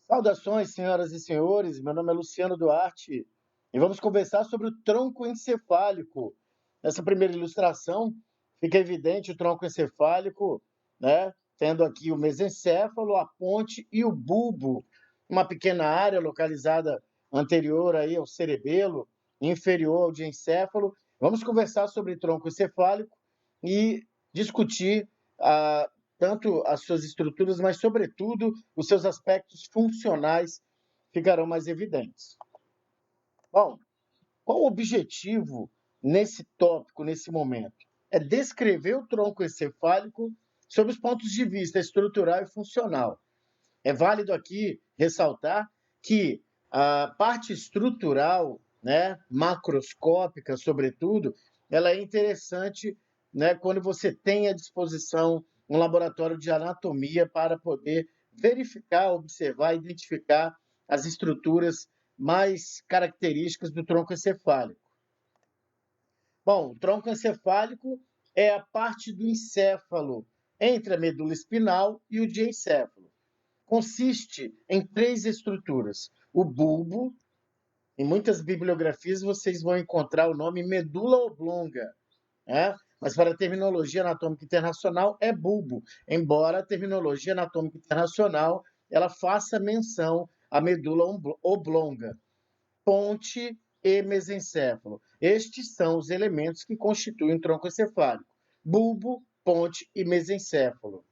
Saudações, senhoras e senhores. Meu nome é Luciano Duarte e vamos conversar sobre o tronco encefálico. Nessa primeira ilustração, fica evidente o tronco encefálico, né? Tendo aqui o mesencéfalo, a ponte e o bulbo, uma pequena área localizada anterior aí ao cerebelo, inferior ao diencéfalo. Vamos conversar sobre tronco encefálico e discutir a tanto as suas estruturas, mas, sobretudo, os seus aspectos funcionais ficarão mais evidentes. Bom, qual o objetivo nesse tópico, nesse momento? É descrever o tronco encefálico sob os pontos de vista estrutural e funcional. É válido aqui ressaltar que a parte estrutural, né, macroscópica, sobretudo, ela é interessante, né, quando você tem à disposição um laboratório de anatomia para poder verificar, observar, identificar as estruturas mais características do tronco encefálico. Bom, o tronco encefálico é a parte do encéfalo entre a medula espinal e o diencéfalo. Consiste em três estruturas. O bulbo, em muitas bibliografias vocês vão encontrar o nome medula oblonga, né? Mas para a terminologia anatômica internacional é bulbo, embora a terminologia anatômica internacional ela faça menção à medula oblonga, ponte e mesencéfalo. Estes são os elementos que constituem o tronco encefálico: bulbo, ponte e mesencéfalo.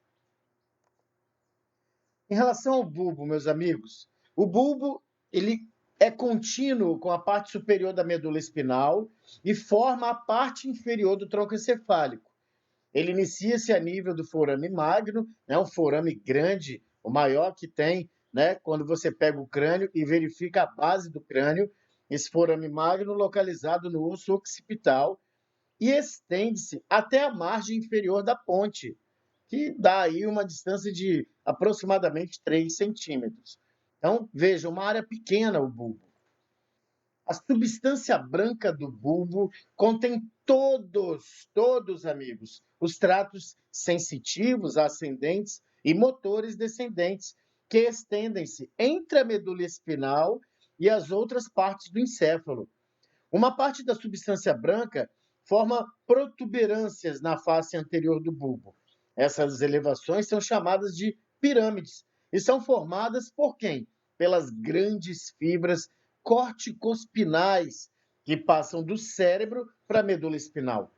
Em relação ao bulbo, meus amigos, o bulbo ele é contínuo com a parte superior da medula espinal e forma a parte inferior do tronco encefálico. Ele inicia-se a nível do forame magno, né, um forame grande, o maior que tem, né, quando você pega o crânio e verifica a base do crânio, esse forame magno localizado no osso occipital, e estende-se até a margem inferior da ponte, que dá aí uma distância de aproximadamente 3 centímetros. Então, veja, uma área pequena o bulbo. A substância branca do bulbo contém todos, amigos, os tratos sensitivos ascendentes e motores descendentes, que estendem-se entre a medula espinal e as outras partes do encéfalo. Uma parte da substância branca forma protuberâncias na face anterior do bulbo. Essas elevações são chamadas de pirâmides e são formadas por quem? Pelas grandes fibras corticospinais que passam do cérebro para a medula espinal.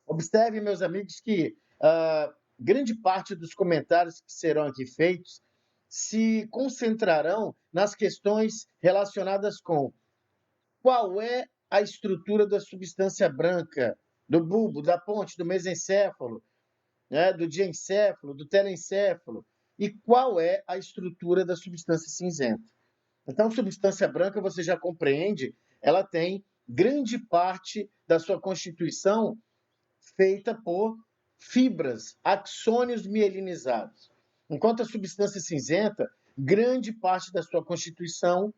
Observe, meus amigos, que grande parte dos comentários que serão aqui feitos se concentrarão nas questões relacionadas com qual é a estrutura da substância branca, do bulbo, da ponte, do mesencéfalo, né, do diencéfalo, do telencéfalo, e qual é a estrutura da substância cinzenta. Então, substância branca, você já compreende, ela tem grande parte da sua constituição feita por fibras, axônios mielinizados. Enquanto a substância cinzenta, grande parte da sua constituição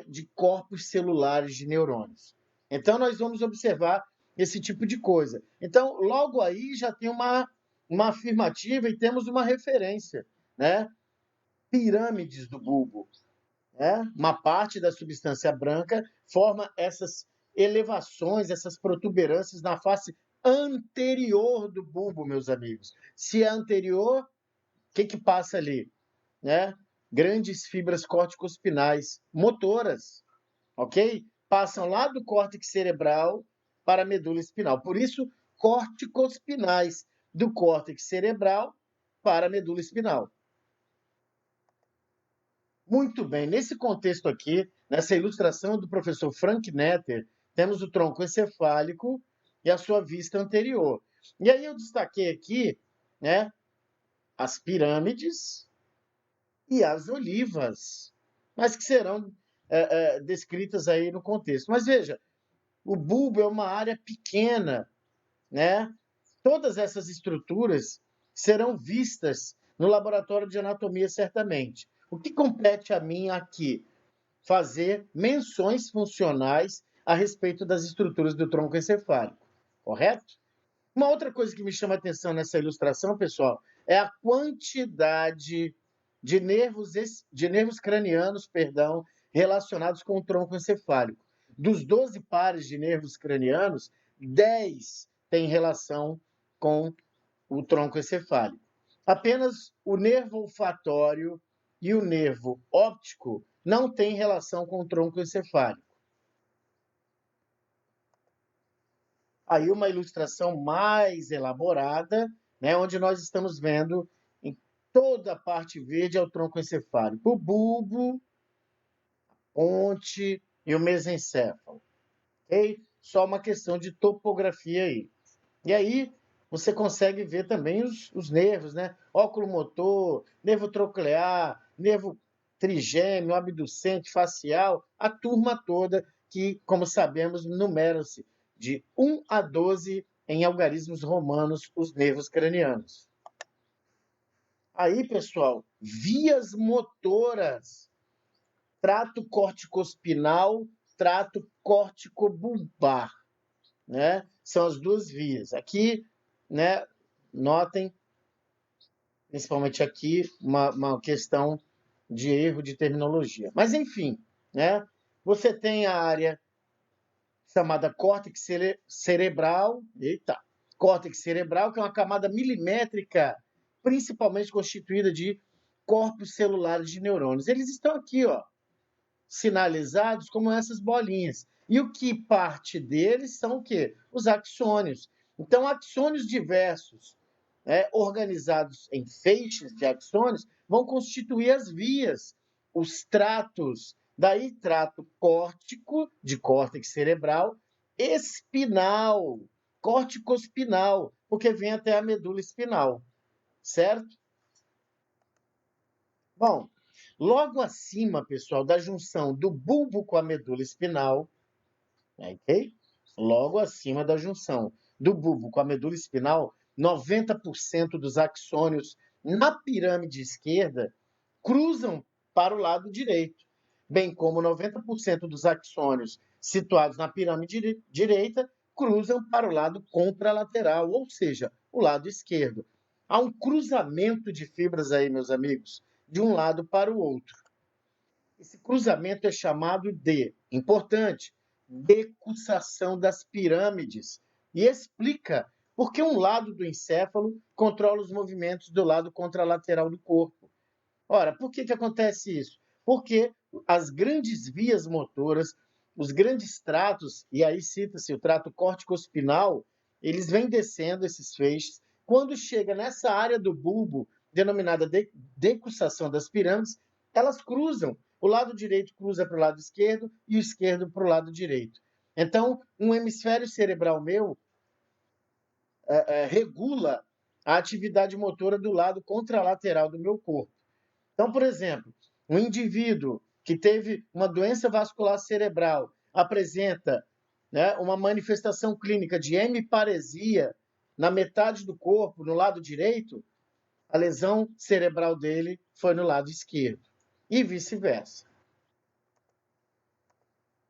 de corpos celulares de neurônios. Então, nós vamos observar esse tipo de coisa. Então, logo aí já tem uma afirmativa e temos uma referência, né? Pirâmides do bulbo. Né? Uma parte da substância branca forma essas elevações, essas protuberâncias na face anterior do bulbo, meus amigos. Se é anterior, o que passa ali? Né? Grandes fibras corticospinais motoras, ok? Passam lá do córtex cerebral para a medula espinal. Por isso, corticospinais, do córtex cerebral para a medula espinal. Muito bem, nesse contexto aqui, nessa ilustração do professor Frank Netter, temos o tronco encefálico e a sua vista anterior. E aí eu destaquei aqui, né, as pirâmides e as olivas, mas que serão descritas aí no contexto. Mas veja, o bulbo é uma área pequena, né? Todas essas estruturas serão vistas no laboratório de anatomia, certamente. O que compete a mim aqui? Fazer menções funcionais a respeito das estruturas do tronco encefálico, correto? Uma outra coisa que me chama a atenção nessa ilustração, pessoal, é a quantidade de nervos cranianos, perdão, relacionados com o tronco encefálico. Dos 12 pares de nervos cranianos, 10 têm relação com o tronco encefálico. Apenas o nervo olfatório e o nervo óptico não têm relação com o tronco encefálico. Aí uma ilustração mais elaborada, né, onde nós estamos vendo em toda a parte verde é o tronco encefálico, o bulbo, a ponte e o mesencéfalo. Okay? Só uma questão de topografia aí. E aí você consegue ver também os nervos, né? Óculo motor, nervo troclear, nervo trigêmeo, abducente, facial, a turma toda que, como sabemos, numeram-se de 1 a 12 em algarismos romanos os nervos cranianos. Aí, pessoal, vias motoras, trato corticospinal, trato corticobulbar, né? São as duas vias. Aqui, né, notem, principalmente aqui, uma questão de erro de terminologia. Mas, enfim, né, você tem a área chamada córtex cerebral, córtex cerebral, que é uma camada milimétrica, principalmente constituída de corpos celulares de neurônios. Eles estão aqui, ó, sinalizados como essas bolinhas. E o que parte deles são o quê? Os axônios. Então, axônios diversos, organizados em feixes de axônios, vão constituir as vias, os tratos. Daí, trato córtico, de córtex cerebral, espinal, corticospinal, porque vem até a medula espinal, certo? Bom, logo acima, pessoal, da junção do bulbo com a medula espinal, ok? Logo acima da junção do bulbo com a medula espinal, 90% dos axônios na pirâmide esquerda cruzam para o lado direito, bem como 90% dos axônios situados na pirâmide direita cruzam para o lado contralateral, ou seja, o lado esquerdo. Há um cruzamento de fibras aí, meus amigos, de um lado para o outro. Esse cruzamento é chamado de, importante, decussação das pirâmides e explica por que um lado do encéfalo controla os movimentos do lado contralateral do corpo. Ora, por que acontece isso? Porque as grandes vias motoras, os grandes tratos, e aí cita-se o trato córtico-espinal, eles vêm descendo esses feixes. Quando chega nessa área do bulbo, denominada decussação das pirâmides, elas cruzam. O lado direito cruza para o lado esquerdo e o esquerdo para o lado direito. Então, um hemisfério cerebral meu regula a atividade motora do lado contralateral do meu corpo. Então, por exemplo, um indivíduo que teve uma doença vascular cerebral apresenta, né, uma manifestação clínica de hemiparesia na metade do corpo, no lado direito, a lesão cerebral dele foi no lado esquerdo. E vice-versa.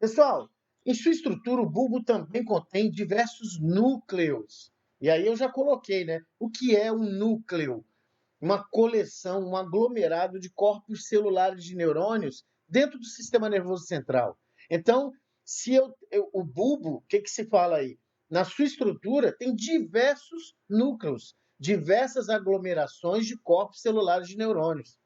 Pessoal, em sua estrutura, o bulbo também contém diversos núcleos. E aí eu já coloquei, né? O que é um núcleo? Uma coleção, um aglomerado de corpos celulares de neurônios dentro do sistema nervoso central. Então, o bulbo, o que se fala aí? Na sua estrutura tem diversos núcleos, diversas aglomerações de corpos celulares de neurônios.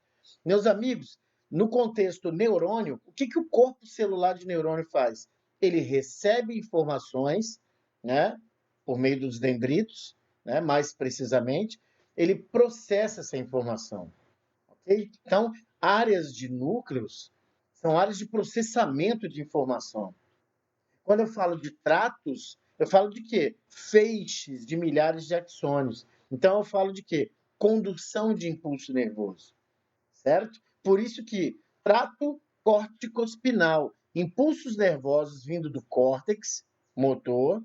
Meus amigos, no contexto neurônio, o que o corpo celular de neurônio faz? Ele recebe informações, né, por meio dos dendritos, né, mais precisamente, ele processa essa informação. Okay? Então, áreas de núcleos são áreas de processamento de informação. Quando eu falo de tratos, eu falo de quê? Feixes de milhares de axônios. Então, eu falo de quê? Condução de impulso nervoso. Certo? Por isso que trato corticospinal, impulsos nervosos vindo do córtex motor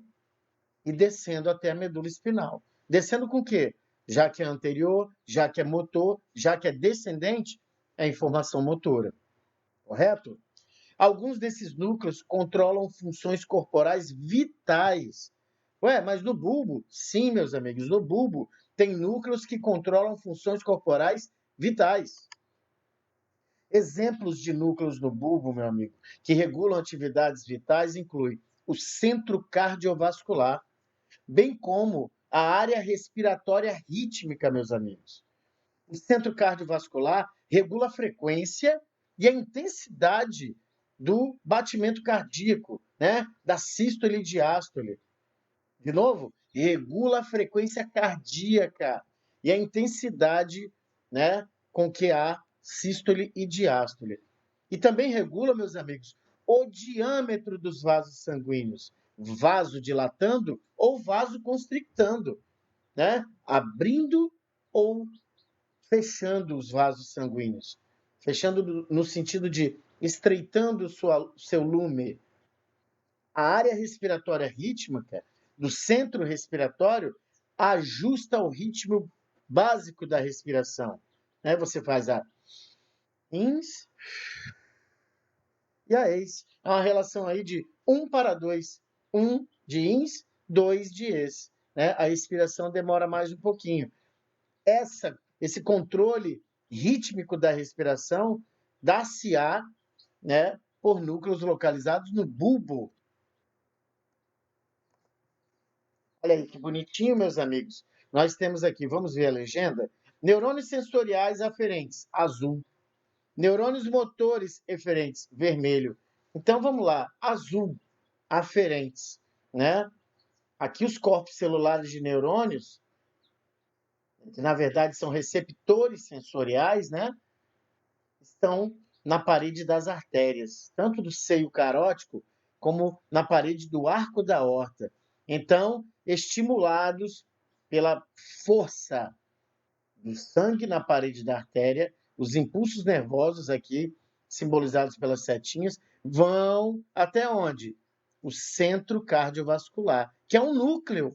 e descendo até a medula espinal. Descendo com o quê? Já que é anterior, já que é motor, já que é descendente, é informação motora. Correto? Alguns desses núcleos controlam funções corporais vitais. Ué, mas no bulbo? Sim, meus amigos, no bulbo tem núcleos que controlam funções corporais vitais. Exemplos de núcleos no bulbo, meu amigo, que regulam atividades vitais incluem o centro cardiovascular, bem como a área respiratória rítmica, meus amigos. O centro cardiovascular regula a frequência e a intensidade do batimento cardíaco, né? Da sístole e diástole. De novo, regula a frequência cardíaca e a intensidade, né, com que há sístole e diástole. E também regula, meus amigos, o diâmetro dos vasos sanguíneos, vasodilatando ou vasoconstrictando, né? Abrindo ou fechando os vasos sanguíneos. Fechando no sentido de estreitando seu lume. A área respiratória rítmica do centro respiratório ajusta o ritmo básico da respiração. Né? Você faz a ins e a ex. É uma relação aí de 1 para 2. 1 de ins, 2 de ex. Né? A expiração demora mais um pouquinho. Esse controle rítmico da respiração dá-se-á, né, por núcleos localizados no bulbo. Olha aí que bonitinho, meus amigos. Nós temos aqui, vamos ver a legenda? Neurônios sensoriais aferentes, azul. Neurônios motores eferentes, vermelho. Então vamos lá, azul, aferentes, né? Aqui os corpos celulares de neurônios, que na verdade são receptores sensoriais, né? Estão na parede das artérias, tanto do seio carótico como na parede do arco da aorta. Então, estimulados pela força do sangue na parede da artéria, os impulsos nervosos aqui, simbolizados pelas setinhas, vão até onde? O centro cardiovascular, que é um núcleo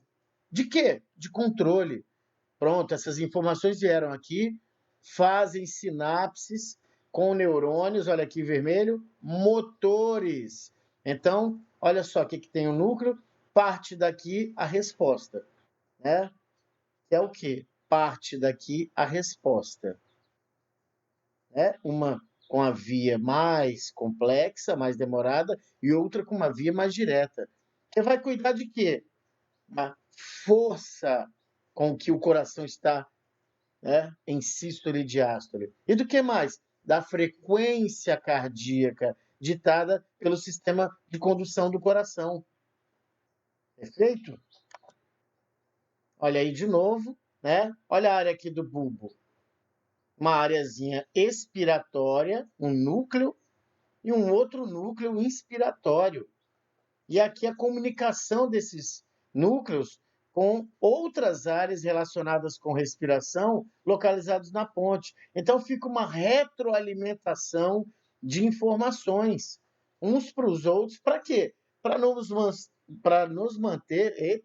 de quê? De controle. Pronto, essas informações vieram aqui, fazem sinapses com neurônios, olha aqui vermelho, motores. Então, olha só o que tem o núcleo, parte daqui a resposta, né? Que é o quê? Parte daqui a resposta. Né? Uma com a via mais complexa, mais demorada, e outra com uma via mais direta. Você vai cuidar de quê? Da força com que o coração está, né, em sístole e diástole. E do que mais? Da frequência cardíaca ditada pelo sistema de condução do coração. Perfeito? Olha aí de novo, né? Olha a área aqui do bulbo. Uma areazinha expiratória, um núcleo, e um outro núcleo inspiratório. E aqui a comunicação desses núcleos com outras áreas relacionadas com respiração localizadas na ponte. Então fica uma retroalimentação de informações uns para os outros. Para quê? Para nos manter,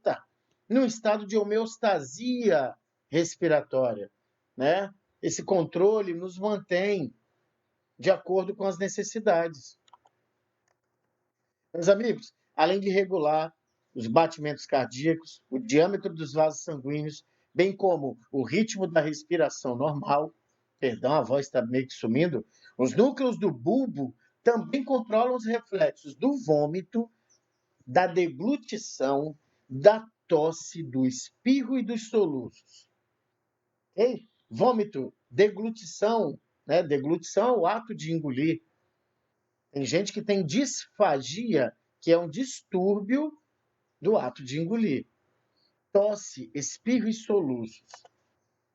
num estado de homeostasia respiratória, né? Esse controle nos mantém de acordo com as necessidades. Meus amigos, além de regular os batimentos cardíacos, o diâmetro dos vasos sanguíneos, bem como o ritmo da respiração normal, perdão, a voz está meio que sumindo, os núcleos do bulbo também controlam os reflexos do vômito, da deglutição, da tosse, do espirro e dos soluços. Okay? Vômito, deglutição, né? Deglutição é o ato de engolir. Tem gente que tem disfagia, que é um distúrbio do ato de engolir. Tosse, espirro e soluços.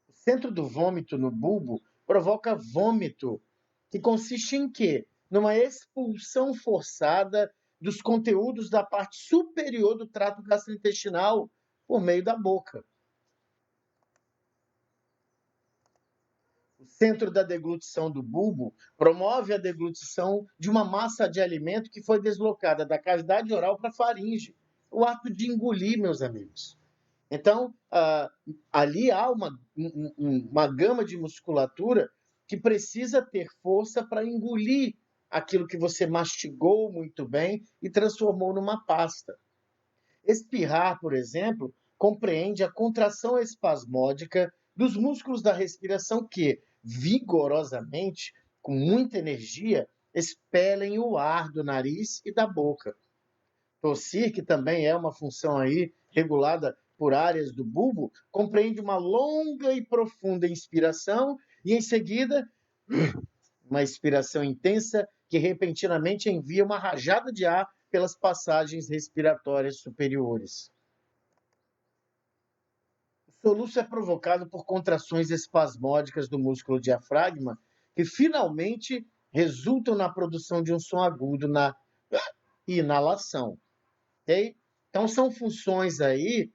O centro do vômito no bulbo provoca vômito, que consiste em quê? Numa expulsão forçada dos conteúdos da parte superior do trato gastrointestinal por meio da boca. O centro da deglutição do bulbo promove a deglutição de uma massa de alimento que foi deslocada da cavidade oral para a faringe. O ato de engolir, meus amigos. Então, ali há uma gama de musculatura que precisa ter força para engolir aquilo que você mastigou muito bem e transformou numa pasta. Espirrar, por exemplo, compreende a contração espasmódica dos músculos da respiração que, vigorosamente, com muita energia, expelem o ar do nariz e da boca. Tossir, que também é uma função aí regulada por áreas do bulbo, compreende uma longa e profunda inspiração e, em seguida, uma expiração intensa que repentinamente envia uma rajada de ar pelas passagens respiratórias superiores. O soluço é provocado por contrações espasmódicas do músculo diafragma, que finalmente resultam na produção de um som agudo na inalação. Okay? Então, são funções aí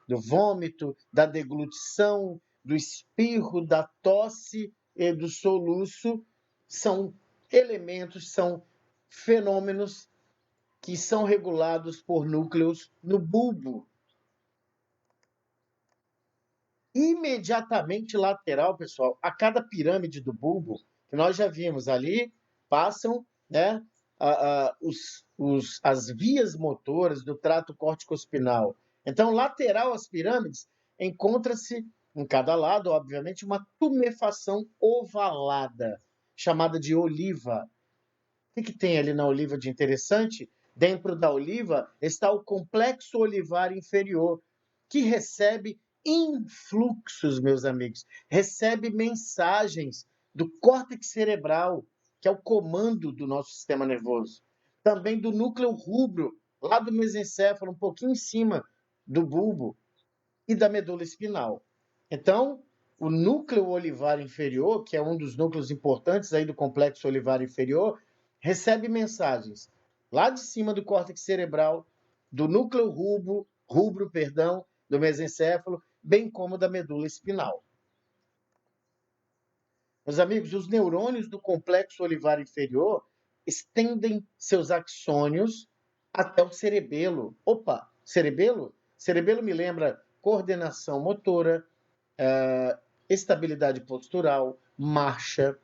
do vômito, da deglutição, do espirro, da tosse e do soluço, são elementos, são fenômenos que são regulados por núcleos no bulbo. Imediatamente lateral, pessoal, a cada pirâmide do bulbo, que nós já vimos ali, passam, né, as vias motoras do trato córtico-espinal. Então, lateral às pirâmides, encontra-se, em cada lado, obviamente, uma tumefação ovalada, chamada de oliva. O que tem ali na oliva de interessante? Dentro da oliva está o complexo olivar inferior, que recebe influxos, meus amigos, recebe mensagens do córtex cerebral, que é o comando do nosso sistema nervoso. Também do núcleo rubro, lá do mesencéfalo, um pouquinho em cima do bulbo, e da medula espinal. Então, o núcleo olivar inferior, que é um dos núcleos importantes aí do complexo olivar inferior, recebe mensagens lá de cima do córtex cerebral, do núcleo rubro, do mesencéfalo, bem como da medula espinal. Meus amigos, os neurônios do complexo olivar inferior estendem seus axônios até o cerebelo. Opa, cerebelo? Cerebelo me lembra coordenação motora, estabilidade postural, marcha,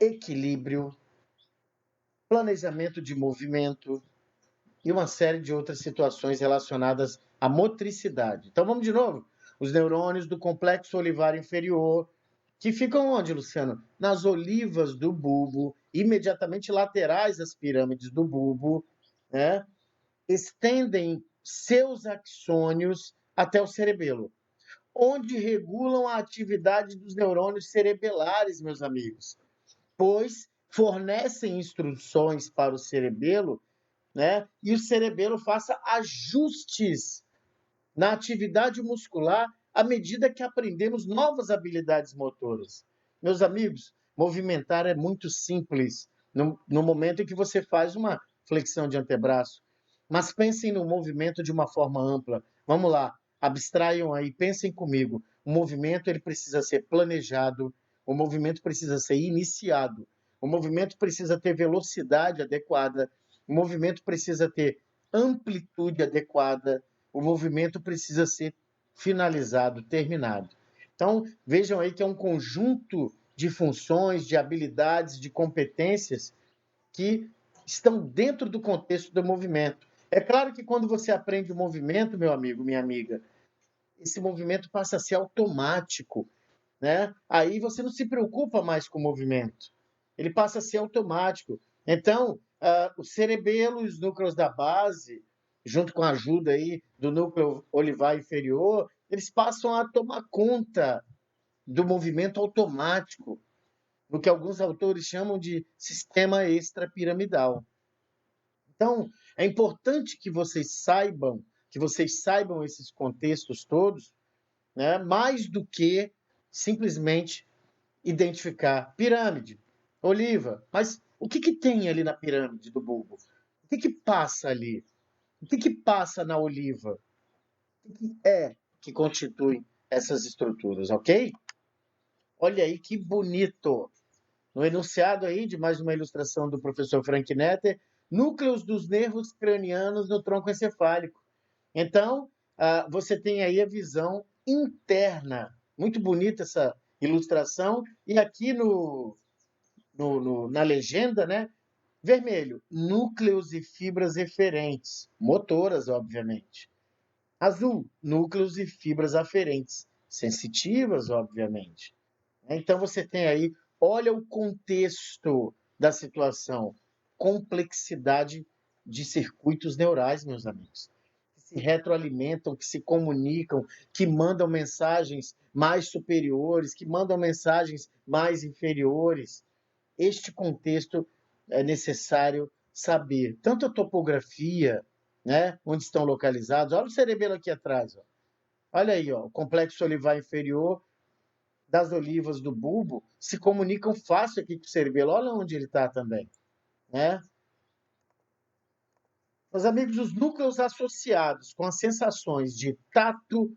equilíbrio, planejamento de movimento e uma série de outras situações relacionadas à motricidade. Então vamos de novo. Os neurônios do complexo olivar inferior, que ficam onde, Luciano? Nas olivas do bulbo, imediatamente laterais às pirâmides do bulbo, né? Estendem seus axônios até o cerebelo, onde regulam a atividade dos neurônios cerebelares, meus amigos, pois fornecem instruções para o cerebelo, né? E o cerebelo faça ajustes na atividade muscular à medida que aprendemos novas habilidades motoras. Meus amigos, movimentar é muito simples no momento em que você faz uma flexão de antebraço. Mas pensem no movimento de uma forma ampla. Vamos lá, abstraiam aí, pensem comigo. O movimento ele precisa ser planejado, o movimento precisa ser iniciado, o movimento precisa ter velocidade adequada, o movimento precisa ter amplitude adequada, o movimento precisa ser finalizado, terminado. Então, vejam aí que é um conjunto de funções, de habilidades, de competências que estão dentro do contexto do movimento. É claro que quando você aprende o movimento, meu amigo, minha amiga, esse movimento passa a ser automático, né? Aí você não se preocupa mais com o movimento. Ele passa a ser automático. Então, o cerebelo e os núcleos da base, junto com a ajuda aí do núcleo olivar inferior, eles passam a tomar conta do movimento automático, no que alguns autores chamam de sistema extrapiramidal. Então, é importante que vocês saibam esses contextos todos, né? Mais do que simplesmente identificar pirâmide, oliva. Mas o que tem ali na pirâmide do bulbo? O que passa ali? O que passa na oliva? O que é que constitui essas estruturas, ok? Olha aí que bonito! No enunciado aí de mais uma ilustração do professor Frank Netter, núcleos dos nervos cranianos no tronco encefálico. Então, você tem aí a visão interna. Muito bonita essa ilustração. E aqui na legenda, né? Vermelho, núcleos e fibras eferentes, motoras, obviamente. Azul, núcleos e fibras aferentes, sensitivas, obviamente. Então, você tem aí Olha o contexto da situação. Complexidade de circuitos neurais, meus amigos. Que se retroalimentam, que se comunicam, que mandam mensagens mais superiores, que mandam mensagens mais inferiores. Este contexto é necessário saber. Tanto a topografia, né, onde estão localizados. Olha o cerebelo aqui atrás. Ó. Olha aí, ó, o complexo olivar inferior das olivas do bulbo se comunicam fácil aqui com o cerebelo. Olha onde ele está também. Né? Meus amigos, os núcleos associados com as sensações de tato,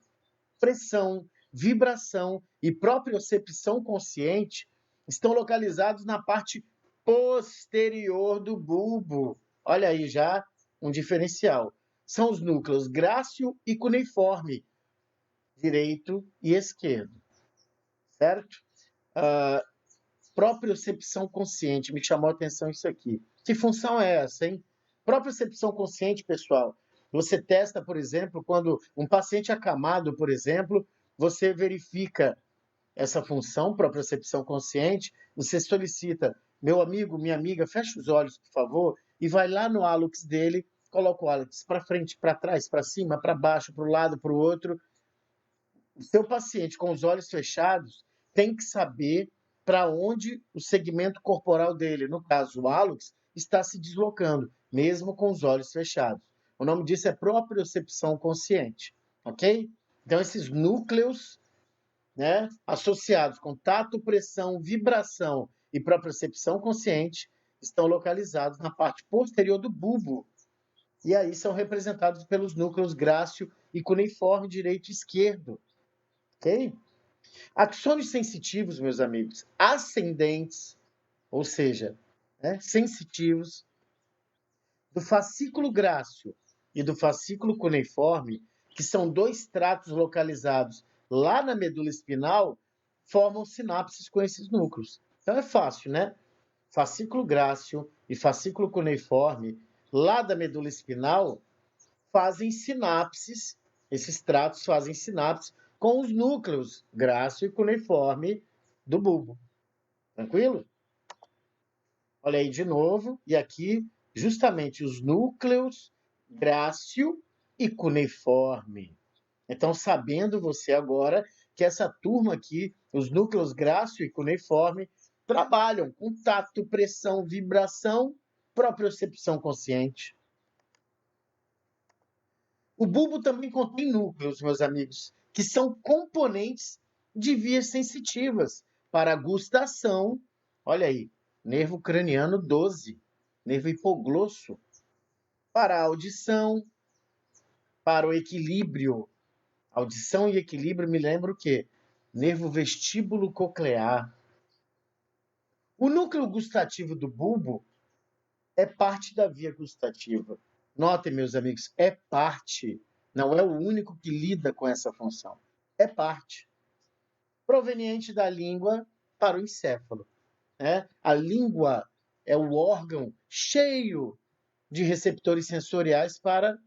pressão, vibração e propriocepção consciente estão localizados na parte posterior do bulbo. Olha aí já um diferencial. São os núcleos grácil e cuneiforme, direito e esquerdo, certo? Uh, propriocepção consciente, me chamou a atenção isso aqui. Que função é essa, hein? Propriocepção consciente, pessoal, você testa, por exemplo, quando um paciente acamado, por exemplo, você verifica essa função, propriocepção consciente, você solicita, meu amigo, minha amiga, fecha os olhos, por favor, e vai lá no hálux dele, coloca o hálux para frente, para trás, para cima, para baixo, para o lado, para o outro. O seu paciente com os olhos fechados tem que saber para onde o segmento corporal dele, no caso o hálux, está se deslocando, mesmo com os olhos fechados. O nome disso é propriocepção consciente, ok? Então, esses núcleos, né, associados com tato, pressão, vibração e propriocepção consciente estão localizados na parte posterior do bulbo. E aí são representados pelos núcleos grácil e cuneiforme direito e esquerdo. Ok? Axônios sensitivos, meus amigos, ascendentes, ou seja, né, sensitivos, do fascículo grácil e do fascículo cuneiforme, que são dois tratos localizados lá na medula espinal, formam sinapses com esses núcleos. Então é fácil, né? Fascículo grácil e fascículo cuneiforme, lá da medula espinal, fazem sinapses, esses tratos fazem sinapses com os núcleos grácil e cuneiforme do bulbo. Tranquilo? Olha aí de novo, e aqui justamente os núcleos grácil e cuneiforme. Então, sabendo você agora que essa turma aqui, os núcleos grácil e cuneiforme, trabalham com tato, pressão, vibração, propriocepção consciente. O bulbo também contém núcleos, meus amigos, que são componentes de vias sensitivas para a gustação. Olha aí, nervo craniano 12, nervo hipoglosso, para a audição, para o equilíbrio. Audição e equilíbrio me lembra o quê? Nervo vestíbulo coclear. O núcleo gustativo do bulbo é parte da via gustativa. Notem, meus amigos, é parte. Não é o único que lida com essa função. É parte. Proveniente da língua para o encéfalo. Né? A língua é o órgão cheio de receptores sensoriais para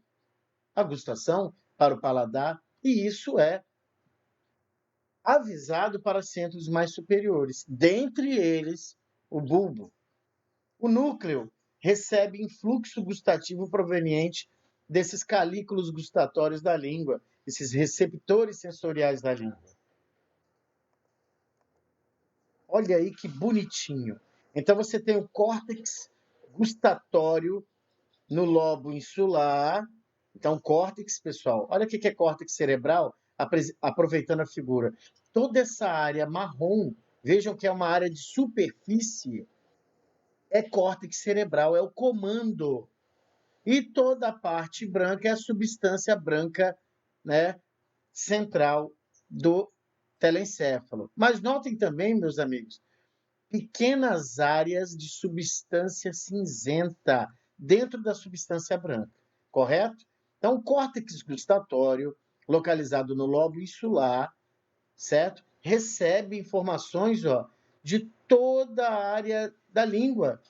a gustação, para o paladar, e isso é avisado para centros mais superiores, dentre eles o bulbo. O núcleo recebe influxo gustativo proveniente desses calículos gustatórios da língua, esses receptores sensoriais da língua. Olha aí que bonitinho. Então você tem o córtex gustatório no lobo insular. Então, córtex, pessoal, olha o que é córtex cerebral, aproveitando a figura. Toda essa área marrom, vejam que é uma área de superfície, é córtex cerebral, é o comando. E toda a parte branca é a substância branca, né, central do telencéfalo. Mas notem também, meus amigos, pequenas áreas de substância cinzenta dentro da substância branca, correto? Então, o córtex gustatório, localizado no lobo insular, certo? Recebe informações, ó, de toda a área da língua.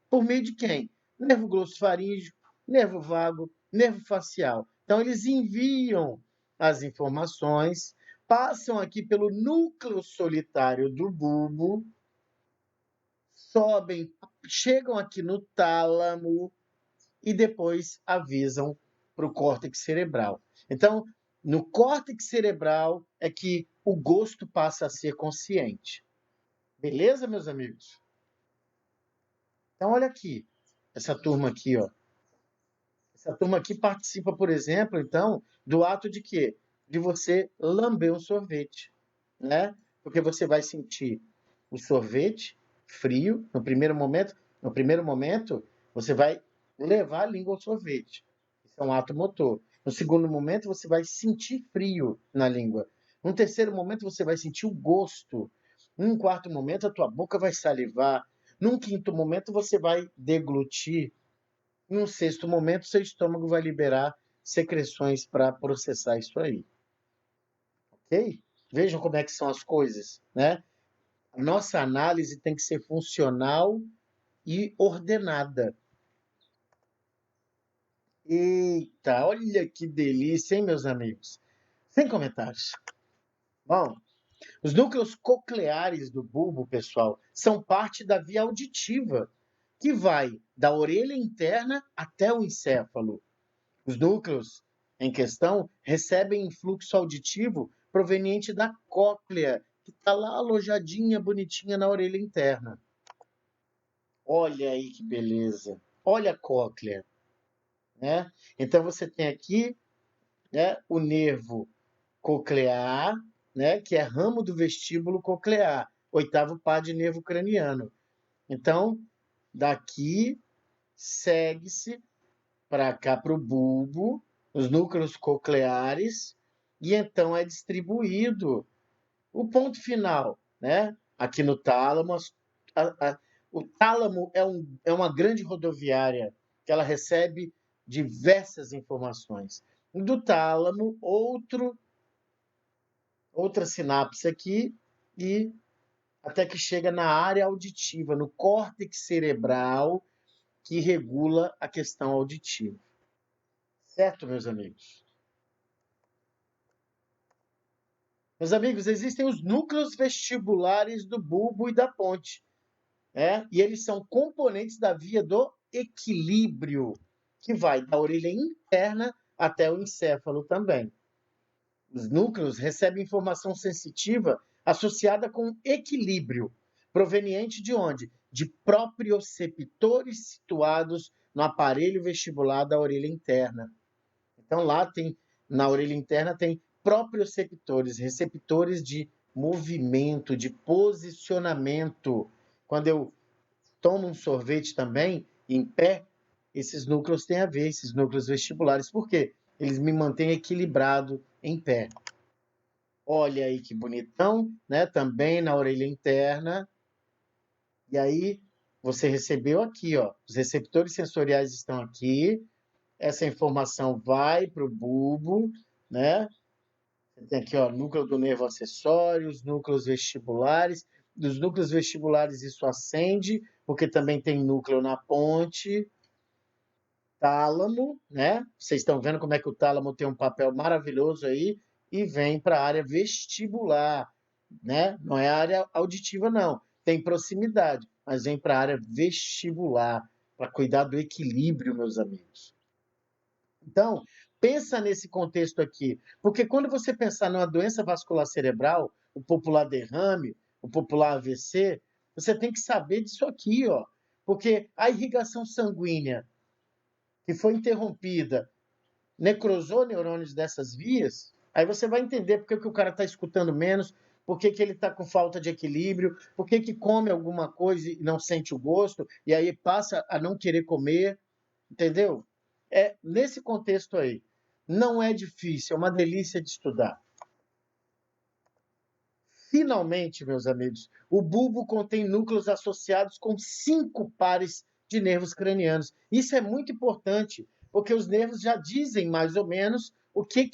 Por meio de quem? Nervo glossofaríngeo, nervo vago, nervo facial. Então, eles enviam as informações passam aqui pelo núcleo solitário do bulbo, sobem, chegam aqui no tálamo e depois avisam para o córtex cerebral. Então, no córtex cerebral é que o gosto passa a ser consciente. Beleza, meus amigos? Então, olha aqui, essa turma aqui, ó. Essa turma aqui participa, por exemplo, então, do ato de quê? De você lamber um sorvete, né? Porque você vai sentir o sorvete frio no primeiro momento. No primeiro momento, você vai levar a língua ao sorvete. Isso é um ato motor. No segundo momento, você vai sentir frio na língua. No terceiro momento, você vai sentir o gosto. Num quarto momento, a tua boca vai salivar. Num quinto momento, você vai deglutir. Em um sexto momento, seu estômago vai liberar secreções para processar isso aí. Ok? Vejam como é que são as coisas, né? A nossa análise tem que ser funcional e ordenada. Eita, olha que delícia, hein, meus amigos? Sem comentários. Bom, os núcleos cocleares do bulbo, pessoal, são parte da via auditiva, que vai da orelha interna até o encéfalo. Os núcleos em questão recebem influxo auditivo proveniente da cóclea, que está lá alojadinha, bonitinha na orelha interna. Olha aí que beleza. Olha a cóclea, né? Então você tem aqui, né, o nervo coclear, né, que é ramo do vestíbulo coclear, oitavo par de nervo craniano. Então, daqui segue-se para cá para o bulbo, os núcleos cocleares, e então é distribuído o ponto final, né? Aqui no tálamo, o tálamo é uma grande rodoviária que ela recebe diversas informações. Do tálamo, outra sinapse aqui, e até que chega na área auditiva, no córtex cerebral, que regula a questão auditiva. Certo, meus amigos? Meus amigos, existem os núcleos vestibulares do bulbo e da ponte, e eles são componentes da via do equilíbrio, que vai da orelha interna até o encéfalo também. Os núcleos recebem informação sensitiva associada com equilíbrio, proveniente de onde? De proprioceptores situados no aparelho vestibular da orelha interna. Então, lá tem, na orelha interna, tem proprioceptores, receptores de movimento, de posicionamento. Quando eu tomo um sorvete também, em pé, esses núcleos têm a ver, esses núcleos vestibulares. Por quê? Eles me mantêm equilibrado em pé. Olha aí que bonitão, né? Também na orelha interna. E aí, você recebeu aqui, ó. Os receptores sensoriais estão aqui. Essa informação vai para o bulbo, né? Você tem aqui, ó, núcleo do nervo acessório, os núcleos vestibulares. Dos núcleos vestibulares isso ascende, porque também tem núcleo na ponte. Tálamo, né? Vocês estão vendo como é que o tálamo tem um papel maravilhoso aí e vem para a área vestibular, né? Não é a área auditiva, não. Tem proximidade, mas vem para a área vestibular, para cuidar do equilíbrio, meus amigos. Então, pensa nesse contexto aqui, porque quando você pensar numa doença vascular cerebral, o popular derrame, o popular AVC, você tem que saber disso aqui, ó. Porque a irrigação sanguínea que foi interrompida necrosou neurônios dessas vias, aí você vai entender por que, que o cara está escutando menos, por que, que ele está com falta de equilíbrio, por que, que come alguma coisa e não sente o gosto, e aí passa a não querer comer, entendeu? É nesse contexto aí. Não é difícil, é uma delícia de estudar. Finalmente, meus amigos, o bulbo contém núcleos associados com 5 pares de nervos cranianos. Isso é muito importante, porque os nervos já dizem mais ou menos o que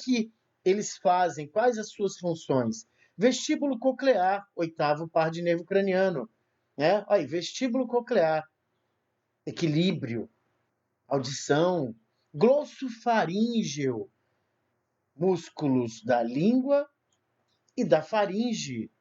eles fazem, quais as suas funções. Vestíbulo coclear, oitavo par de nervo craniano. Né? Aí, vestíbulo coclear, equilíbrio, audição, glossofaríngeo, músculos da língua e da faringe.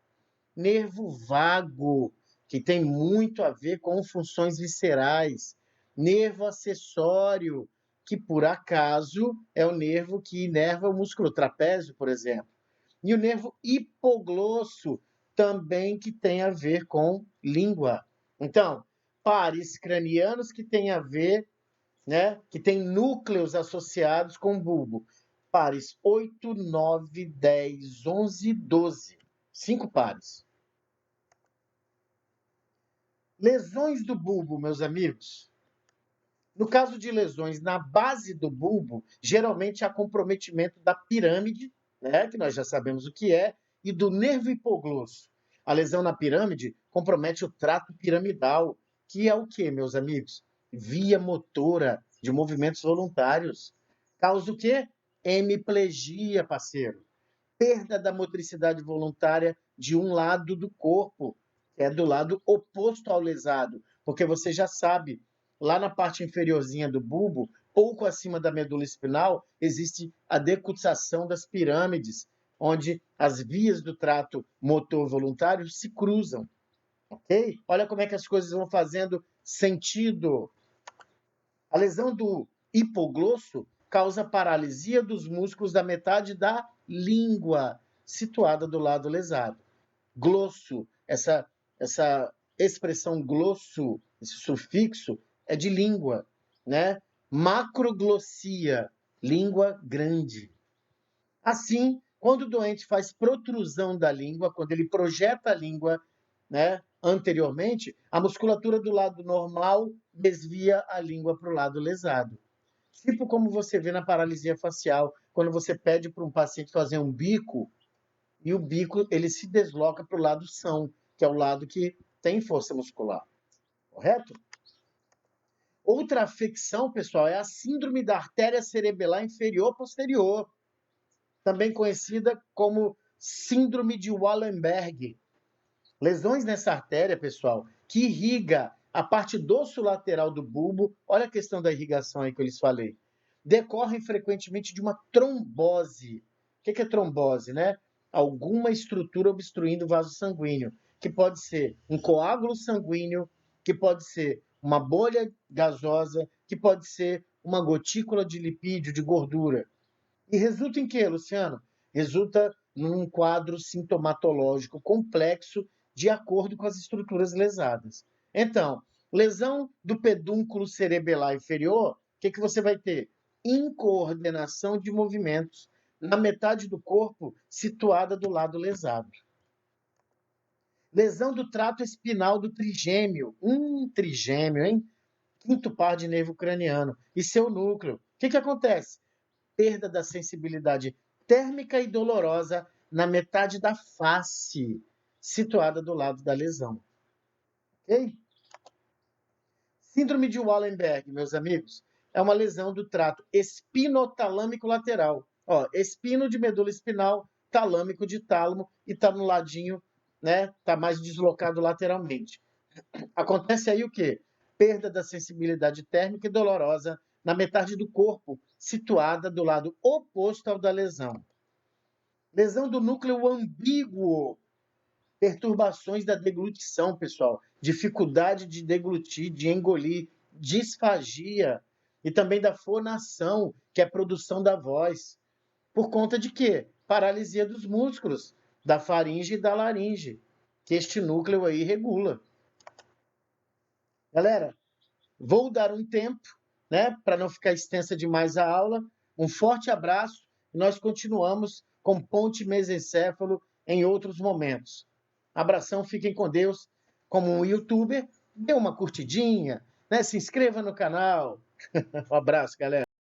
Nervo vago, que tem muito a ver com funções viscerais. Nervo acessório, que por acaso é o nervo que inerva o músculo trapézio, por exemplo. E o nervo hipoglosso, também que tem a ver com língua. Então, pares cranianos que têm a ver, né, que tem núcleos associados com o bulbo. Pares 8, 9, 10, 11, 12. 5 pares. Lesões do bulbo, meus amigos. No caso de lesões na base do bulbo, geralmente há comprometimento da pirâmide, né, que nós já sabemos o que é, e do nervo hipoglosso. A lesão na pirâmide compromete o trato piramidal, que é o que, meus amigos? Via motora de movimentos voluntários. Causa o quê? Hemiplegia, parceiro. Perda da motricidade voluntária de um lado do corpo, que é do lado oposto ao lesado, porque você já sabe, lá na parte inferiorzinha do bulbo, pouco acima da medula espinal, existe a decussação das pirâmides, onde as vias do trato motor voluntário se cruzam, ok? Olha como é que as coisas vão fazendo sentido. A lesão do hipoglosso causa paralisia dos músculos da metade da língua, situada do lado lesado. Glosso, essa expressão glosso, esse sufixo, é de língua, né? Macroglossia, língua grande. Assim, quando o doente faz protrusão da língua, quando ele projeta a língua, né, anteriormente, a musculatura do lado normal desvia a língua para o lado lesado. Tipo como você vê na paralisia facial, quando você pede para um paciente fazer um bico, e o bico ele se desloca para o lado são, que é o lado que tem força muscular. Correto? Outra afecção, pessoal, é a síndrome da artéria cerebelar inferior posterior, também conhecida como síndrome de Wallenberg. Lesões nessa artéria, pessoal, que irriga a parte dorsolateral do bulbo, olha a questão da irrigação aí que eu lhes falei, decorrem frequentemente de uma trombose. O que é trombose, né? Alguma estrutura obstruindo o vaso sanguíneo, que pode ser um coágulo sanguíneo, que pode ser uma bolha gasosa, que pode ser uma gotícula de lipídio, de gordura. E resulta em quê, Luciano? Resulta num quadro sintomatológico complexo de acordo com as estruturas lesadas. Então, lesão do pedúnculo cerebelar inferior, o que você vai ter? Incoordenação de movimentos na metade do corpo situada do lado lesado. Lesão do trato espinal do trigêmeo. Trigêmeo, hein? Quinto par de nervo craniano. E seu núcleo. O que acontece? Perda da sensibilidade térmica e dolorosa na metade da face, situada do lado da lesão. Ok? Síndrome de Wallenberg, meus amigos, é uma lesão do trato espinotalâmico lateral. Ó, espino de medula espinal, talâmico de tálamo e está no ladinho, né? Está mais deslocado lateralmente. Acontece aí o quê? Perda da sensibilidade térmica e dolorosa na metade do corpo, situada do lado oposto ao da lesão. Lesão do núcleo ambíguo. Perturbações da deglutição, pessoal. Dificuldade de deglutir, de engolir, disfagia. E também da fonação, que é a produção da voz. Por conta de quê? Paralisia dos músculos, da faringe e da laringe, que este núcleo aí regula. Galera, vou dar um tempo, né, para não ficar extensa demais a aula. Um forte abraço e nós continuamos com ponte mesencéfalo em outros momentos. Abração, fiquem com Deus. Como um youtuber, dê uma curtidinha, né, se inscreva no canal. Um abraço, galera.